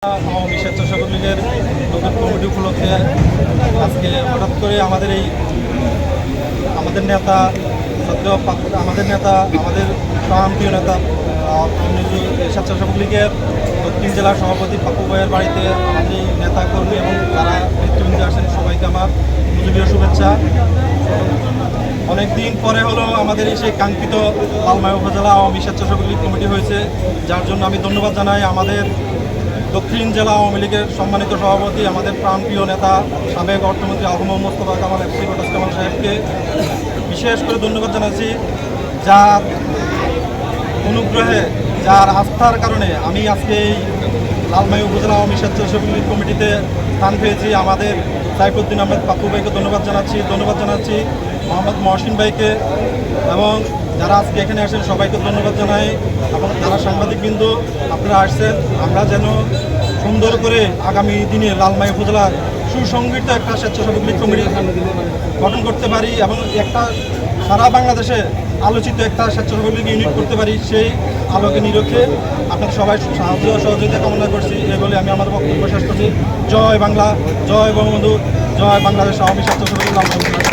আওয়ামী স্বেচ্ছাসেবক লীগের নতুন কমিটি উপলক্ষে আজকে হঠাৎ করে আমাদের নেতা আমাদের প্রান্তীয় নেতা স্বেচ্ছাসেবক লীগের দক্ষিণ জেলার সভাপতি পাপ্পু ভাইয়ের বাড়িতে আমাদের নেতা কর্মী এবং যারা নেতৃবৃন্দ আসেন সবাইকে আমার মুজিবীয় শুভেচ্ছা। অনেক দিন পরে হলো আমাদের এই সেই কাঙ্ক্ষিত লালমাই উপজেলা আওয়ামী স্বেচ্ছাসেবক লীগ কমিটি হয়েছে, যার জন্য আমি ধন্যবাদ জানাই আমাদের দক্ষিণ জেলা আওয়ামী লীগের সম্মানিত সভাপতি, আমাদের প্রাণপ্রিয় নেতা সাবেক অর্থমন্ত্রী আলহামদ মোস্তফা কামাল এফসি রোটাস কামাল সাহেবকে বিশেষ করে ধন্যবাদ জানাচ্ছি, যার অনুগ্রহে, যার আস্থার কারণে আমি আজকে এই লালমাই উপজেলা আওয়ামী স্বেচ্ছাসেবক লীগ কমিটিতে স্থান পেয়েছি। আমাদের সাইফুদ্দিন আহমেদ পাপ্পু ভাইকে ধন্যবাদ জানাচ্ছি মোহাম্মদ মহসিন ভাইকে এবং যারা আজকে এখানে আসেন সবাইকে ধন্যবাদ জানাই। এবং যারা সাংবাদিকবৃন্দ আপনারা আসছেন, আমরা যেন সুন্দর করে আগামী দিনে লালমাই উপজেলার সুসংগঠিত একটা স্বেচ্ছাসেবক লীগ কমিটি গঠন করতে পারি এবং একটা সারা বাংলাদেশে আলোচিত একটা স্বেচ্ছাসেবক লীগ ইউনিট করতে পারি, সেই আলোকে নিরক্ষে আপনাদের সবাই সাহায্য সহযোগিতা কামনা করছি। এই বলে আমি আমার বক্তব্য শেষ করছি। জয় বাংলা, জয় বঙ্গবন্ধু, জয় বাংলাদেশ আওয়ামী স্বেচ্ছাসেবক লীগ।